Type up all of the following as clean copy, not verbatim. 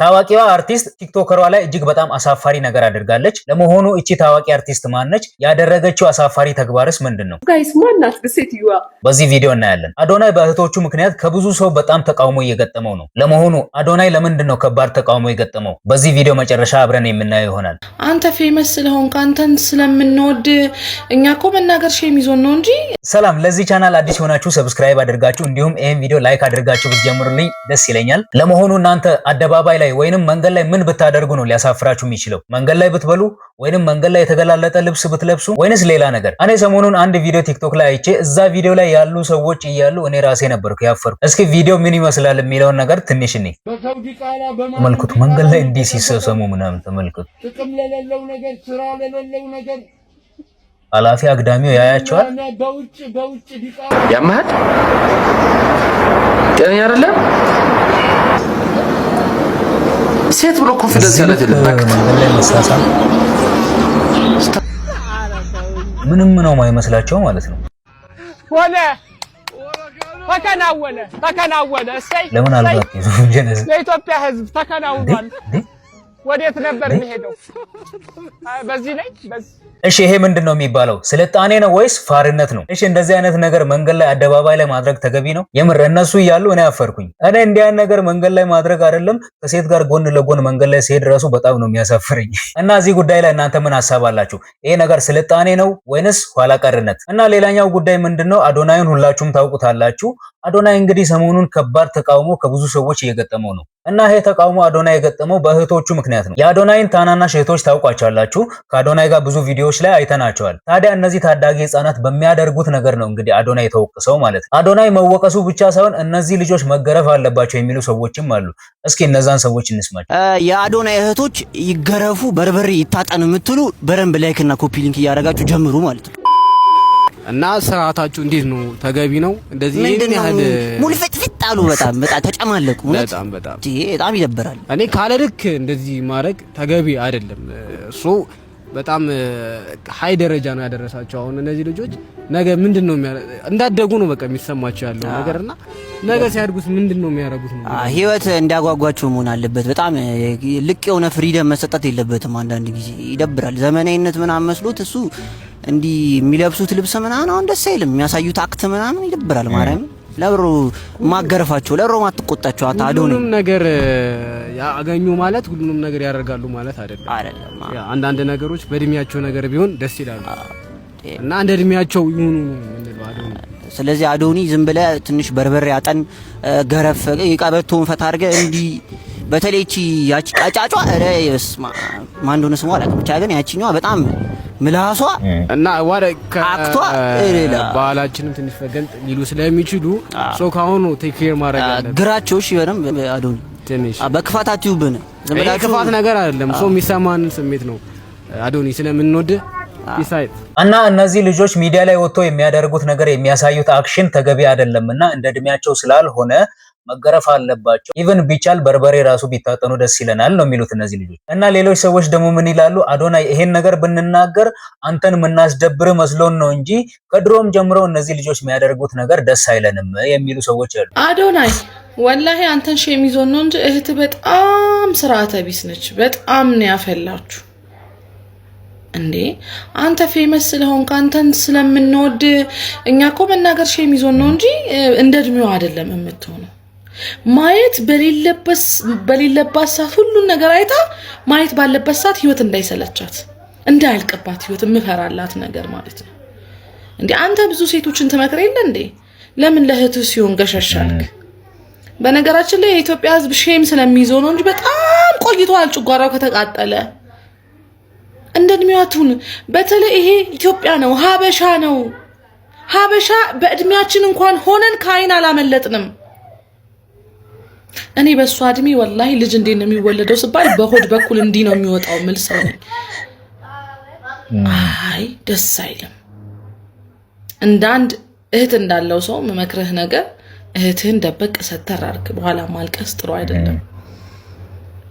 ታዋቂዋ አርቲስት ቲክቶከሯ ላይ እጅግ በጣም አሳፋሪ ነገር አድርጋለች። ለመሆኑ እቺ ታዋቂ አርቲስት ማነች? ያደረገችው አሳፋሪ ተግባርስ ምንድነው? ጋይስ ማናት ሴትዮዋ? በዚህ ቪዲዮ እናያለን። አዶናይ በእህቶቹ ምክንያት ከብዙ ሰው በጣም ተቃውሞ እየገጠመው ነው። ለመሆኑ አዶናይ ለምንድነው ከባድ ተቃውሞ የገጠመው? በዚህ ቪዲዮ መጨረሻ አብረን የምናየው ይሆናል። አንተ ፌመስ ስለሆንክ አንተን ስለምንወድ እኛ እኮ መናገር ሼም ይዞን ነው እንጂ። ሰላም፣ ለዚህ ቻናል አዲስ ሆናችሁ ሰብስክራይብ አድርጋችሁ እንዲሁም ይሄን ቪዲዮ ላይክ አድርጋችሁ ብትጀምሩልኝ ደስ ይለኛል። ለመሆኑ እናንተ አደባባይ ላይ ወይንም መንገድ ላይ ምን ብታደርጉ ነው ሊያሳፍራችሁ የሚችለው? መንገድ ላይ ብትበሉ ወይንም መንገድ ላይ የተገላለጠ ልብስ ብትለብሱ ወይንስ ሌላ ነገር? እኔ ሰሞኑን አንድ ቪዲዮ ቲክቶክ ላይ አይቼ እዛ ቪዲዮ ላይ ያሉ ሰዎች እያሉ እኔ ራሴ ነበርኩ ያፈርኩ። እስኪ ቪዲዮ ምን ይመስላል የሚለውን ነገር ትንሽ እኔ ተመልከቱ። መንገድ ላይ እንዲህ ሲሰሰሙ ምናምን ተመልከቱ። ጥቅም ለሌለው ነገር፣ ስራ ለሌለው ነገር አላፊ አግዳሚው ያያቸዋል። በውጭ ያማል ጤነኛ አይደለም። ሴት ብሎ ኮንፊደንስ ያለ ተለበክ ምንም ነው የማይመስላቸው ማለት ነው። ሆነ ተከናወነ እሰይ ለምን አልባት ጀነስ ለኢትዮጵያ ሕዝብ ተከናውኗል። ወዴት ነበር የሚሄደው? በዚህ ላይ እሺ፣ ይሄ ምንድነው የሚባለው? ስልጣኔ ነው ወይስ ፋርነት ነው? እሺ፣ እንደዚህ አይነት ነገር መንገድ ላይ አደባባይ ላይ ማድረግ ተገቢ ነው? የምር እነሱ እያሉ እኔ አፈርኩኝ። እኔ እንዲህ አይነት ነገር መንገድ ላይ ማድረግ አይደለም ከሴት ጋር ጎን ለጎን መንገድ ላይ ሲሄድ ራሱ በጣም ነው የሚያሳፍረኝ። እና እዚህ ጉዳይ ላይ እናንተ ምን ሐሳብ አላችሁ? ይሄ ነገር ስልጣኔ ነው ወይንስ ኋላ ቀርነት? እና ሌላኛው ጉዳይ ምንድነው? አዶናይን ሁላችሁም ታውቁታላችሁ። አዶናይ እንግዲህ ሰሞኑን ከባድ ተቃውሞ ከብዙ ሰዎች እየገጠመው ነው። እና ይሄ ተቃውሞ አዶናይ የገጠመው በእህቶቹ ምክንያት ነው። የአዶናይን ታናናሽ እህቶች ታውቋቸዋላችሁ። ከአዶናይ ጋር ብዙ ቪዲዮዎች ላይ አይተናቸዋል። ታዲያ እነዚህ ታዳጊ ህጻናት በሚያደርጉት ነገር ነው እንግዲህ አዶናይ የተወቀሰው ማለት ነው። አዶናይ መወቀሱ ብቻ ሳይሆን እነዚህ ልጆች መገረፍ አለባቸው የሚሉ ሰዎችም አሉ። እስኪ እነዛን ሰዎች እንስማቸው። የአዶናይ እህቶች ይገረፉ፣ በርበሬ ይታጠን የምትሉ በረንብ ላይክ እና ኮፒ ሊንክ እያደረጋችሁ ጀምሩ ማለት ነው። እና ስርዓታችሁ እንዴት ነው? ተገቢ ነው? እንደዚህ ምን ያህል ሙሉ ፍጥፍጥ አሉ። በጣም ተጨማለቁ። በጣም ይደብራል። እኔ ካለ ልክ እንደዚህ ማድረግ ተገቢ አይደለም። በጣም ሃይ ደረጃ ነው ያደረሳቸው። አሁን እነዚህ ልጆች ነገ ምንድነው እንዳደጉ ነው በቃ የሚሰማቸው ያለው ነገርና ነገ ሲያድጉስ ምንድነው የሚያደርጉት ነው። ህይወት እንዲያጓጓቸው መሆን አለበት። በጣም ልቅ የሆነ ፍሪደም መሰጠት የለበትም። አንዳንድ ጊዜ ይደብራል። ዘመናዊነት ምናምን መስሎት እሱ እንዲህ የሚለብሱት ልብስ ምናምን አሁን ደስ አይልም። የሚያሳዩት አክት ምናምን ይደብራል። ማርያም ለብሮ ማገረፋቸው ለብሮ ማትቆጣቸው አታዶነ ሁሉንም ነገር ያገኙ ማለት ሁሉንም ነገር ያደርጋሉ ማለት አይደለም። አንዳንድ ነገሮች በእድሜያቸው ነገር ቢሆን ደስ ይላሉ እና እንደ እድሜያቸው ይሁኑ ነው አዶኒ። ስለዚህ አዶኒ ዝም ብለህ ትንሽ በርበሬ አጠን ገረፍ ይቃበቶን ፈታ አድርገህ እንዲህ በተለይ እቺ ያቺ ጫጫጫ ማን እንደሆነ ስሟ አላውቅም። ብቻ ግን ያቺኛዋ በጣም ምላሷ እና አክቷ ባህላችንም ትንሽ ፈገንጥ ሊሉ ስለሚችሉ ሶ ካሁኑ ቴክ ኬር ማድረግ አለ ግራቸው። እሺ በደንብ አዶኒ ትንሽ በክፋታችሁ ብነ ዘመዳችሁ ክፋት ነገር አይደለም። ሶ የሚሰማን ስሜት ነው አዶኒ ስለምንወድ ይሳይት እና እነዚህ ልጆች ሚዲያ ላይ ወጥቶ የሚያደርጉት ነገር የሚያሳዩት አክሽን ተገቢ አይደለምና እንደ እድሜያቸው ስላልሆነ መገረፍ አለባቸው። ኢቭን ቢቻል በርበሬ ራሱ ቢታጠኑ ደስ ይለናል ነው የሚሉት እነዚህ ልጆች። እና ሌሎች ሰዎች ደግሞ ምን ይላሉ? አዶናይ ይሄን ነገር ብንናገር አንተን የምናስደብር መስሎን ነው እንጂ ከድሮም ጀምሮ እነዚህ ልጆች የሚያደርጉት ነገር ደስ አይለንም የሚሉ ሰዎች አሉ። አዶናይ ወላሂ አንተን ሼም ይዞን ነው እንጂ እህት በጣም ስርዓተ ቢስ ነች። በጣም ነው ያፈላችሁ እንዴ! አንተ ፌመስ ስለሆንክ አንተን ስለምንወድ እኛ እኮ መናገር ሼም ይዞን ነው እንጂ እንደ እድሜው አይደለም የምትሆነው። ማየት በሌለባት ሰዓት ሁሉን ነገር አይታ ማየት ባለበት ሰዓት ህይወት እንዳይሰለቻት እንዳያልቅባት ህይወት የምፈራላት ነገር ማለት ነው እንዴ! አንተ ብዙ ሴቶችን ትመክር የለ እንዴ? ለምን ለእህትህ ሲሆን ገሸሻልክ? በነገራችን ላይ የኢትዮጵያ ህዝብ ሼም ስለሚይዘው ነው እንጂ በጣም ቆይቷል ጭጓራው ከተቃጠለ። እንደ እድሜያቱን በተለይ ይሄ ኢትዮጵያ ነው፣ ሀበሻ ነው። ሀበሻ በእድሜያችን እንኳን ሆነን ከአይን አላመለጥንም። እኔ በሷ እድሜ ወላሂ ልጅ እንዴት ነው የሚወለደው ስባል በሆድ በኩል እንዲህ ነው የሚወጣው ምል ሰው ነኝ። አይ ደስ አይልም። እንዳንድ እህት እንዳለው ሰው መመክረህ ነገር እህትህን ደበቅ ሰተር አድርግ። በኋላ ማልቀስ ጥሩ አይደለም።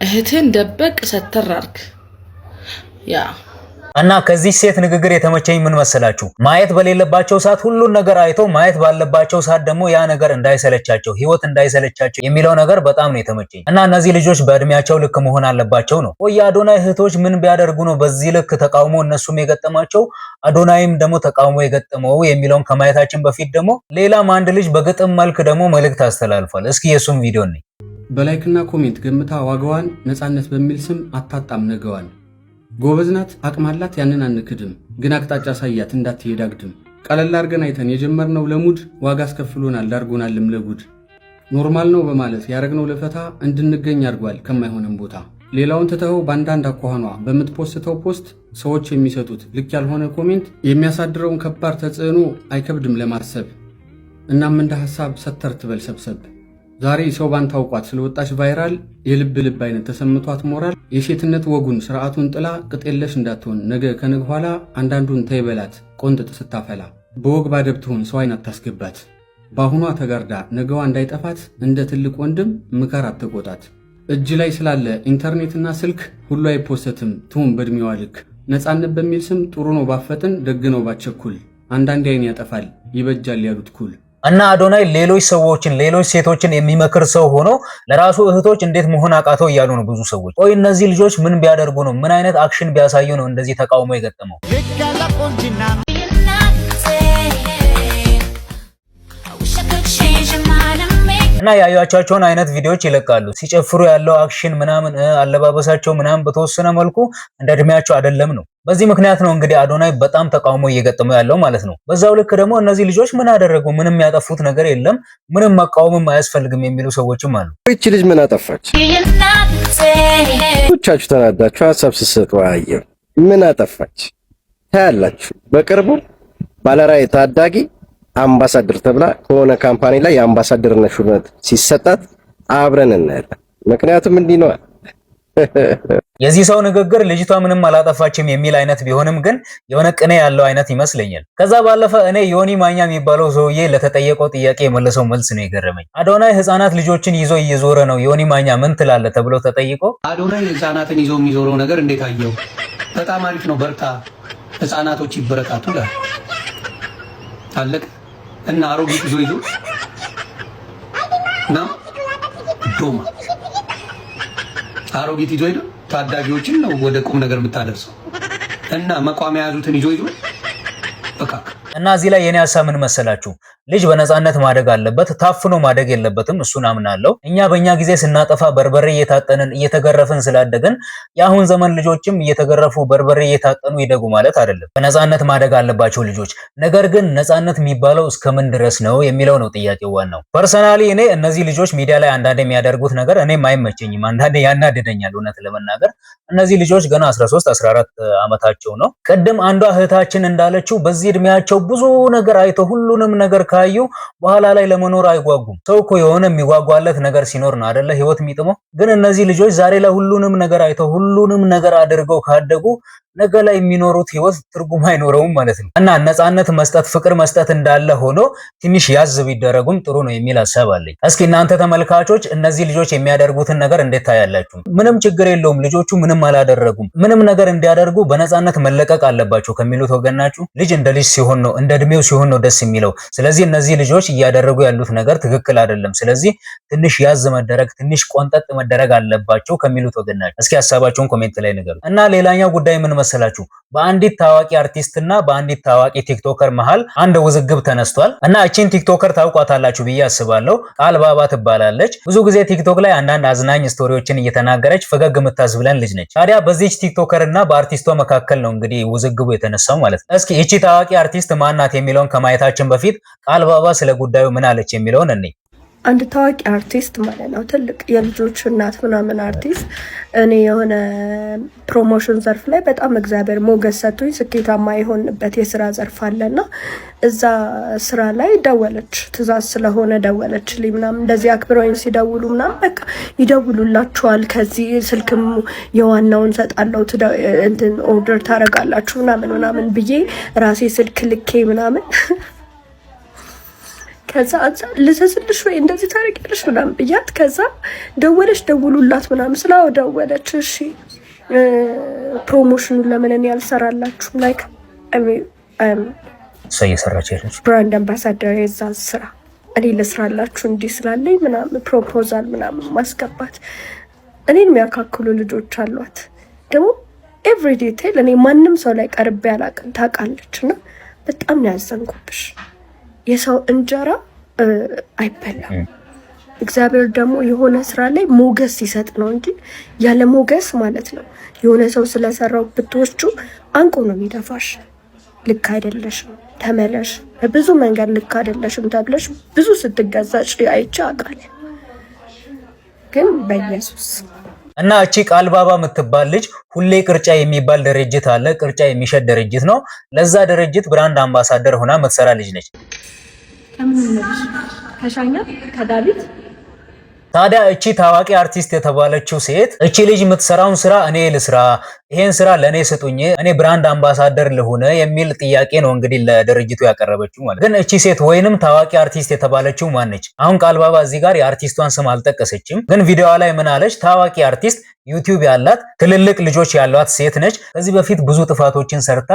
እህትህን ደበቅ ሰተር አድርግ። ያ እና ከዚህ ሴት ንግግር የተመቸኝ ምን መሰላችሁ? ማየት በሌለባቸው ሰዓት ሁሉን ነገር አይተው ማየት ባለባቸው ሰዓት ደግሞ ያ ነገር እንዳይሰለቻቸው ህይወት እንዳይሰለቻቸው የሚለው ነገር በጣም ነው የተመቸኝ። እና እነዚህ ልጆች በእድሜያቸው ልክ መሆን አለባቸው ነው። ወይ አዶናይ እህቶች ምን ቢያደርጉ ነው በዚህ ልክ ተቃውሞ እነሱም የገጠማቸው አዶናይም ደግሞ ተቃውሞ የገጠመው የሚለውን ከማየታችን በፊት ደግሞ ሌላም አንድ ልጅ በግጥም መልክ ደግሞ መልእክት አስተላልፏል። እስኪ የሱን ቪዲዮ ነኝ። በላይክና ኮሜንት ገምታ ዋጋዋን ነፃነት በሚል ስም አታጣም ነገዋን። ጎበዝ ናት አቅማላት ያንን አንክድም፣ ግን አቅጣጫ ሳያት እንዳትሄድ አግድም። ቀለል አድርገን አይተን የጀመርነው ለሙድ ዋጋ አስከፍሎናል ዳርጎናልም ለጉድ። ኖርማል ነው በማለት ያረግነው ለፈታ እንድንገኝ አድርጓል ከማይሆንም ቦታ። ሌላውን ትተው በአንዳንድ አኳኋኗ በምትፖስተው ፖስት ሰዎች የሚሰጡት ልክ ያልሆነ ኮሜንት የሚያሳድረውን ከባድ ተጽዕኖ አይከብድም ለማሰብ። እናም እንደ ሐሳብ ሰተር ትበል ሰብሰብ። ዛሬ ሰው ባንተ አውቋት ስለወጣች ቫይራል የልብ ልብ አይነት ተሰምቷት ሞራል የሴትነት ወጉን ስርዓቱን ጥላ ቅጥ የለሽ እንዳትሆን ነገ ከነግ ኋላ አንዳንዱን ተይበላት ቆንጥጥ ስታፈላ። በወግ ባደብ ትሆን ሰው አይን አታስገባት። በአሁኗ ተጋርዳ ነገዋ እንዳይጠፋት እንደ ትልቅ ወንድም ምከር አትቆጣት። እጅ ላይ ስላለ ኢንተርኔትና ስልክ ሁሉ አይፖስትም ትሁን በእድሜዋ ልክ። ነፃነት በሚል ስም ጥሩ ነው ባፈጥን ደግ ነው ባቸኩል። አንዳንዴ አይን ያጠፋል ይበጃል ያሉት ኩል። እና አዶናይ ሌሎች ሰዎችን ሌሎች ሴቶችን የሚመክር ሰው ሆኖ ለራሱ እህቶች እንዴት መሆን አቃተው እያሉ ነው ብዙ ሰዎች። ቆይ እነዚህ ልጆች ምን ቢያደርጉ ነው ምን አይነት አክሽን ቢያሳዩ ነው እንደዚህ ተቃውሞ የገጠመው? እና ያያቻቸውን አይነት ቪዲዮዎች ይለቃሉ። ሲጨፍሩ ያለው አክሽን ምናምን አለባበሳቸው ምናምን በተወሰነ መልኩ እንደ እድሜያቸው አይደለም ነው። በዚህ ምክንያት ነው እንግዲህ አዶናይ በጣም ተቃውሞ እየገጠመው ያለው ማለት ነው። በዛው ልክ ደግሞ እነዚህ ልጆች ምን አደረጉ? ምንም ያጠፉት ነገር የለም፣ ምንም መቃወምም አያስፈልግም የሚሉ ሰዎችም አሉ። እቺ ልጅ ምን አጠፋች? ብቻችሁ ተናዳችሁ ሐሳብ ስትሰጡ አየሁ። ምን አጠፋች ታያላችሁ። በቅርቡ ባለራዕይ ታዳጊ አምባሳደር ተብላ ከሆነ ካምፓኒ ላይ የአምባሳደርነት ሹመት ሲሰጣት አብረን እናያለን። ምክንያቱም እንዲህ ነው። የዚህ ሰው ንግግር ልጅቷ ምንም አላጠፋችም የሚል አይነት ቢሆንም ግን የሆነ ቅኔ ያለው አይነት ይመስለኛል። ከዛ ባለፈ እኔ ዮኒ ማኛ የሚባለው ሰውዬ ለተጠየቀው ጥያቄ የመለሰው መልስ ነው የገረመኝ። አዶናይ ህፃናት ልጆችን ይዞ እየዞረ ነው፣ ዮኒ ማኛ ምን ትላለህ ተብሎ ተጠይቆ አዶናይ ህፃናትን ይዞ የሚዞረው ነገር እንዴት አየው? በጣም አሪፍ ነው፣ በርታ፣ ህፃናቶች ይበረታቱ ይላል። ታለቅ እና አሮጊት ይዞ እና ዶማ አሮጊት ይዞ ታዳጊዎችን ነው ወደ ቁም ነገር የምታደርሰው እና መቋሚያ ያዙትን ይዞ በቃ። እና እዚህ ላይ የኔ ሐሳብ ምን መሰላችሁ? ልጅ በነፃነት ማደግ አለበት፣ ታፍኖ ማደግ የለበትም። እሱን አምናለሁ። እኛ በእኛ ጊዜ ስናጠፋ በርበሬ እየታጠንን እየተገረፍን ስላደገን የአሁን ዘመን ልጆችም እየተገረፉ በርበሬ እየታጠኑ ይደጉ ማለት አይደለም። በነፃነት ማደግ አለባቸው ልጆች። ነገር ግን ነፃነት የሚባለው እስከምን ድረስ ነው የሚለው ነው ጥያቄው ዋናው። ፐርሰናሊ እኔ እነዚህ ልጆች ሚዲያ ላይ አንዳንዴ የሚያደርጉት ነገር እኔም አይመቸኝም፣ አንዳንዴ ያናድደኛል። እውነት ለመናገር እነዚህ ልጆች ገና 13 14 ዓመታቸው ነው። ቅድም አንዷ እህታችን እንዳለችው በዚህ እድሜያቸው ብዙ ነገር አይተው ሁሉንም ነገር ካዩ በኋላ ላይ ለመኖር አይጓጉም። ሰው እኮ የሆነ የሚጓጓለት ነገር ሲኖር ነው አይደለ ህይወት የሚጥመው። ግን እነዚህ ልጆች ዛሬ ላይ ሁሉንም ነገር አይተው ሁሉንም ነገር አድርገው ካደጉ ነገ ላይ የሚኖሩት ህይወት ትርጉም አይኖረውም ማለት ነው። እና ነፃነት መስጠት ፍቅር መስጠት እንዳለ ሆኖ ትንሽ ያዝ ቢደረጉም ጥሩ ነው የሚል ሐሳብ አለኝ። እስኪ እናንተ ተመልካቾች እነዚህ ልጆች የሚያደርጉትን ነገር እንዴት ታያላችሁ? ምንም ችግር የለውም፣ ልጆቹ ምንም አላደረጉም፣ ምንም ነገር እንዲያደርጉ በነፃነት መለቀቅ አለባቸው ከሚሉት ወገን ናችሁ? ልጅ እንደ ልጅ ሲሆን ነው እንደ እድሜው ሲሆን ነው ደስ የሚለው። ስለዚህ እነዚህ ልጆች እያደረጉ ያሉት ነገር ትክክል አይደለም። ስለዚህ ትንሽ ያዝ መደረግ ትንሽ ቆንጠጥ መደረግ አለባቸው ከሚሉት ወገን ናችሁ? እስኪ ሐሳባችሁን ኮሜንት ላይ ንገሩ። እና ሌላኛው ጉዳይ ምን መሰላችሁ? በአንዲት ታዋቂ አርቲስት እና በአንዲት ታዋቂ ቲክቶከር መሃል አንድ ውዝግብ ተነስቷል። እና እቺን ቲክቶከር ታውቋታላችሁ ብዬ አስባለሁ። ቃል ባባ ትባላለች። ብዙ ጊዜ ቲክቶክ ላይ አንዳንድ አዝናኝ ስቶሪዎችን እየተናገረች ፈገግ የምታስብለን ልጅ ነች። ታዲያ በዚህች ቲክቶከር እና በአርቲስቷ መካከል ነው እንግዲህ ውዝግቡ የተነሳው ማለት ነው። እስኪ እቺ ታዋቂ አርቲስት ማናት የሚለውን ከማየታችን በፊት ቃል ባባ ስለ ጉዳዩ ምን አለች የሚለውን እንይ። አንድ ታዋቂ አርቲስት ማለት ነው፣ ትልቅ የልጆች እናት ምናምን አርቲስት። እኔ የሆነ ፕሮሞሽን ዘርፍ ላይ በጣም እግዚአብሔር ሞገስ ሰጥቶኝ ስኬታማ የሆንበት የስራ ዘርፍ አለና እዛ ስራ ላይ ደወለች። ትእዛዝ ስለሆነ ደወለችልኝ ምናምን። እንደዚህ አክብረውኝ ሲደውሉ ምናምን በቃ ይደውሉላችኋል፣ ከዚህ ስልክም የዋናውን ሰጣለው እንትን ኦርደር ታረጋላችሁ ምናምን ብዬ ራሴ ስልክ ልኬ ምናምን ከዛ ልዘዝልሽ ወይ እንደዚህ ታረቂያለሽ ምናምን ብያት፣ ከዛ ደወለች ደውሉላት ምናምን ስላው ደወለች። እሺ ፕሮሞሽኑን ለምን እኔ ያልሰራላችሁ? ላይክ ሰየሰራች ያለች ብራንድ አምባሳደር የዛ ስራ እኔ ልስራላችሁ እንዲህ ስላለኝ ምናምን ፕሮፖዛል ምናምን ማስገባት እኔን የሚያካክሉ ልጆች አሏት። ደግሞ ኤቭሪ ዲቴል እኔ ማንም ሰው ላይ ቀርቤ አላውቅም ታውቃለች። እና በጣም ነው ያዘንኩብሽ። የሰው እንጀራ አይበላም። እግዚአብሔር ደግሞ የሆነ ስራ ላይ ሞገስ ሲሰጥ ነው እንጂ ያለ ሞገስ ማለት ነው የሆነ ሰው ስለሰራው ብትወስቹ አንቆ ነው የሚደፋሽ። ልክ አይደለሽም ተመለሽ፣ በብዙ መንገድ ልክ አይደለሽም ተብለሽ ብዙ ስትገዛጭ አይቼ አውቃለሁ። ግን በኢየሱስ እና እቺ ቃልባባ የምትባል ልጅ ሁሌ ቅርጫ የሚባል ድርጅት አለ፣ ቅርጫ የሚሸጥ ድርጅት ነው። ለዛ ድርጅት ብራንድ አምባሳደር ሆና የምትሰራ ልጅ ነች። ከሻኛ ከዳዊት ታዲያ እቺ ታዋቂ አርቲስት የተባለችው ሴት እቺ ልጅ የምትሰራውን ስራ እኔ ልስራ፣ ይሄን ስራ ለኔ ስጡኝ፣ እኔ ብራንድ አምባሳደር ልሁን የሚል ጥያቄ ነው እንግዲህ ለድርጅቱ ያቀረበችው ማለት። ግን እቺ ሴት ወይንም ታዋቂ አርቲስት የተባለችው ማን ነች? አሁን ቃልባባ እዚህ ጋር የአርቲስቷን ስም አልጠቀሰችም። ግን ቪዲዮዋ ላይ ምን አለች? ታዋቂ አርቲስት ዩቲዩብ ያላት ትልልቅ ልጆች ያሏት ሴት ነች። ከዚህ በፊት ብዙ ጥፋቶችን ሰርታ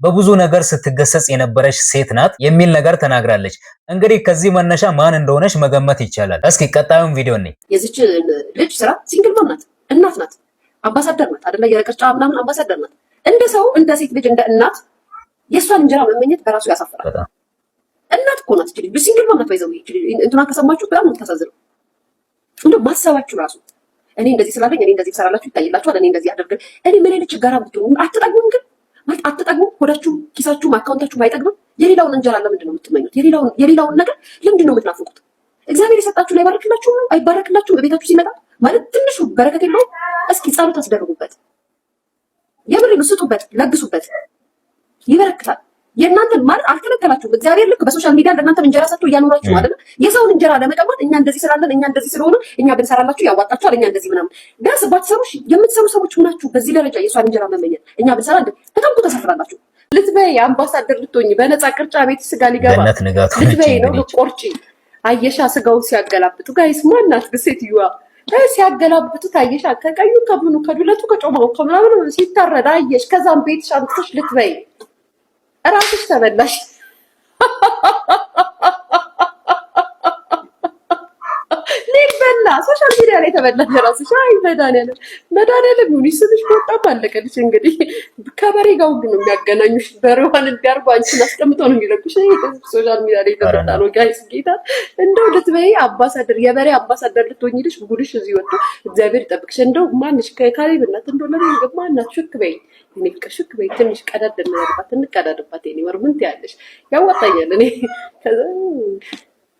በብዙ ነገር ስትገሰጽ የነበረች ሴት ናት የሚል ነገር ተናግራለች። እንግዲህ ከዚህ መነሻ ማን እንደሆነች መገመት ይቻላል። እስኪ ቀጣዩን ቪዲዮ እንይ። የዚች ልጅ ስራ ሲንግል ማም ናት፣ እናት ናት፣ አምባሳደር ናት አይደለ? የቅርጫ ምናምን አምባሳደር ናት። እንደ ሰው እንደ ሴት ልጅ እንደ እናት የእሷን እንጀራ መመኘት በራሱ ያሳፍራል። እናት እኮ ናት ልጅ፣ ሲንግል ማም ናት። ባይዘው እንትና ከሰማችሁ በጣም የምታሳዝነው እንደው ማሰባችሁ ራሱ እኔ እንደዚህ ስላለኝ እኔ እንደዚህ ሰራላችሁ ይታይላችኋል፣ እኔ እንደዚህ አደርግ እኔ ምን አይነት ችግር አብትሆኑ አትጠግቡም? ግን ማለት አትጠግቡም? ሆዳችሁ ኪሳችሁ አካውንታችሁ አይጠግብም? የሌላውን እንጀራ ለምንድን ነው የምትመኙት? የሌላውን ነገር ለምንድን ነው የምትናፍቁት? እግዚአብሔር የሰጣችሁ ላይ ባረክላችሁ አይባረክላችሁ? በቤታችሁ ሲመጣ ማለት ትንሹ በረከት የለውም? እስኪ ጸሎት አስደርጉበት፣ የምር ስጡበት፣ ለግሱበት፣ ይበረክታል። የእናንተን ማለት አልከለከላችሁም። እግዚአብሔር ልክ በሶሻል ሚዲያ ለእናንተ እንጀራ ሰጥቶ እያኖራችሁ ማለት ነው። የሰውን እንጀራ ለመቀማት እኛ እንደዚህ ስላለን እኛ እንደዚህ ስለሆነ እኛ ብንሰራላችሁ ያዋጣችኋል እኛ እንደዚህ ምናምን ቢያንስ ባትሰሩ የምትሰሩ ሰዎች ሆናችሁ በዚህ ደረጃ የሷን እንጀራ መመኘት እኛ ብንሰራ በጣም እኮ ተሰፍራላችሁ። ልትበይ አምባሳደር ልትሆኝ በነፃ ቅርጫ ቤት ስጋ ሊገባ ልትበይ ነው ቆርጪ አየሻ ስጋውን ሲያገላብጡ ጋይስ ማናት ሴትዮዋ ሲያገላብጡት አየሻ ከቀዩ ከብኑ ከዱለቱ ከጮማው ከምናምን ሲታረዳ አየሽ። ከዛም ቤት ሻንጥሽ ልትበይ ራስሽ ተበላሽ። ሊበላ ሶሻል ሚዲያ ላይ ተበላሽ ራስሽ። አይ መድኃኒዓለም ይሁን ይስጥሽ። በጣም አለቀልሽ። እንግዲህ ከበሬ ጋር ሁሉ ነው የሚያገናኙሽ። በሬዋን እንዲያርጉ አንቺን አስቀምጠው ነው የሚለቁሽ። ሶሻል ሚዲያ ላይ ተበላ ነው ጋይስ። ጌታ እንደው ልትበይ አምባሳደር የበሬ አምባሳደር ልትሆኝልሽ ጉድሽ እዚህ ወጥቶ እግዚአብሔር ይጠብቅሽ። እንደው ማንሽ ከካሌብ እናት እንደው ለምን ማናት ሽክ በይ እኔ ከሽክ በይ ትንሽ ቀዳድ እናደርባት እንቀዳድባት የኔ ወር ምን ትያለሽ? ያዋጣኛል እኔ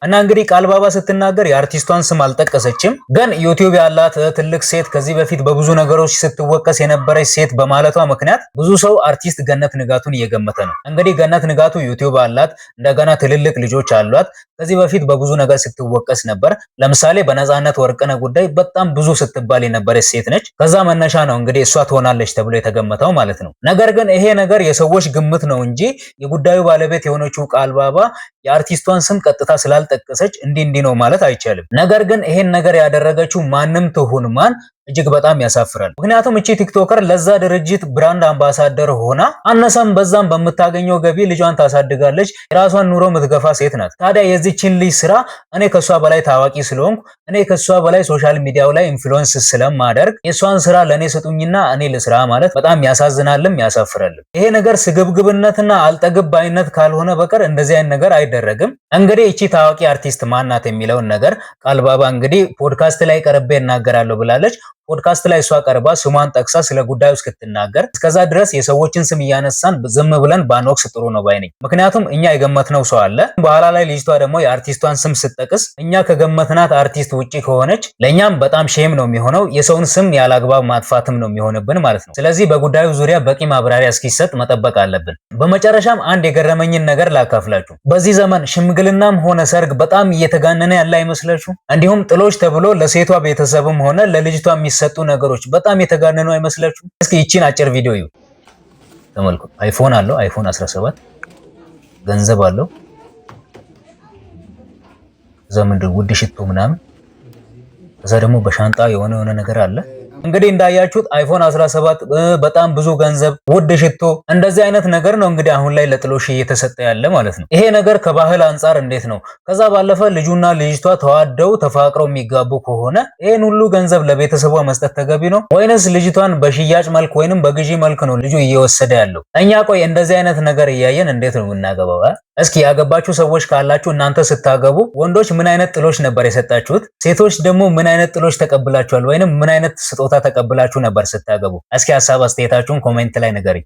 እና እንግዲህ ቃልባባ ስትናገር የአርቲስቷን ስም አልጠቀሰችም። ግን ዩቲዩብ ያላት ትልቅ ሴት ከዚህ በፊት በብዙ ነገሮች ስትወቀስ የነበረች ሴት በማለቷ ምክንያት ብዙ ሰው አርቲስት ገነት ንጋቱን እየገመተ ነው። እንግዲህ ገነት ንጋቱ ዩቲዩብ አላት፣ እንደገና ትልልቅ ልጆች አሏት። ከዚህ በፊት በብዙ ነገር ስትወቀስ ነበር። ለምሳሌ በነፃነት ወርቅነህ ጉዳይ በጣም ብዙ ስትባል የነበረች ሴት ነች። ከዛ መነሻ ነው እንግዲህ እሷ ትሆናለች ተብሎ የተገመተው ማለት ነው። ነገር ግን ይሄ ነገር የሰዎች ግምት ነው እንጂ የጉዳዩ ባለቤት የሆነችው ቃልባባ የአርቲስቷን ስም ቀጥታ ስላልጠቀሰች እንዲህ ነው ማለት አይቻልም። ነገር ግን ይሄን ነገር ያደረገችው ማንም ትሁን ማን እጅግ በጣም ያሳፍራል። ምክንያቱም እቺ ቲክቶከር ለዛ ድርጅት ብራንድ አምባሳደር ሆና አነሰም በዛም በምታገኘው ገቢ ልጇን ታሳድጋለች፣ የራሷን ኑሮ የምትገፋ ሴት ናት። ታዲያ የዚችን ልጅ ስራ እኔ ከሷ በላይ ታዋቂ ስለሆንኩ እኔ ከሷ በላይ ሶሻል ሚዲያው ላይ ኢንፍሉዌንስ ስለማደርግ የሷን ስራ ለኔ ስጡኝና እኔ ልስራ ማለት በጣም ያሳዝናልም ያሳፍራልም። ይሄ ነገር ስግብግብነትና አልጠግብ ባይነት ካልሆነ በቀር እንደዚህ አይነት ነገር አይደረግም። እንግዲህ እቺ ታዋቂ አርቲስት ማናት የሚለውን ነገር ቃልባባ እንግዲህ ፖድካስት ላይ ቀርቤ እናገራለሁ ብላለች። ፖድካስት ላይ እሷ ቀርባ ስሟን ጠቅሳ ስለ ጉዳዩ እስክትናገር እስከዛ ድረስ የሰዎችን ስም እያነሳን ዝም ብለን ባንወቅስ ጥሩ ነው ባይ ነኝ። ምክንያቱም እኛ የገመትነው ሰው አለ። በኋላ ላይ ልጅቷ ደግሞ የአርቲስቷን ስም ስትጠቅስ እኛ ከገመትናት አርቲስት ውጪ ከሆነች ለእኛም በጣም ሼም ነው የሚሆነው። የሰውን ስም ያላግባብ ማጥፋትም ነው የሚሆንብን ማለት ነው። ስለዚህ በጉዳዩ ዙሪያ በቂ ማብራሪያ እስኪሰጥ መጠበቅ አለብን። በመጨረሻም አንድ የገረመኝን ነገር ላካፍላችሁ። በዚህ ዘመን ሽምግልናም ሆነ ሰርግ በጣም እየተጋነነ ያለ አይመስላችሁ? እንዲሁም ጥሎች ተብሎ ለሴቷ ቤተሰብም ሆነ ለልጅቷ ሰጡ ነገሮች በጣም የተጋነኑ አይመስላችሁም? እስኪ ይቺን አጭር ቪዲዮ እዩ፣ ተመልከቱ። አይፎን አለው፣ አይፎን 17 ገንዘብ አለው፣ እዛ ምንድን ውድ ሽቶ ምናምን፣ እዛ ደግሞ በሻንጣ የሆነ ነገር አለ። እንግዲህ እንዳያችሁት አይፎን 17 በጣም ብዙ ገንዘብ፣ ውድ ሽቶ፣ እንደዚህ አይነት ነገር ነው እንግዲህ አሁን ላይ ለጥሎሽ እየተሰጠ ያለ ማለት ነው። ይሄ ነገር ከባህል አንጻር እንዴት ነው? ከዛ ባለፈ ልጁና ልጅቷ ተዋደው ተፋቅረው የሚጋቡ ከሆነ ይሄን ሁሉ ገንዘብ ለቤተሰቧ መስጠት ተገቢ ነው ወይንስ ልጅቷን በሽያጭ መልክ ወይንም በግዢ መልክ ነው ልጁ እየወሰደ ያለው? እኛ ቆይ እንደዚህ አይነት ነገር እያየን እንዴት ነው የምናገባው? እስኪ ያገባችሁ ሰዎች ካላችሁ እናንተ ስታገቡ ወንዶች ምን አይነት ጥሎሽ ነበር የሰጣችሁት? ሴቶች ደግሞ ምን አይነት ጥሎሽ ተቀብላችኋል? ወይንም ምን አይነት ስጦታ ተቀብላችሁ ነበር ስታገቡ? እስኪ ሀሳብ አስተያየታችሁን ኮሜንት ላይ ንገሩኝ።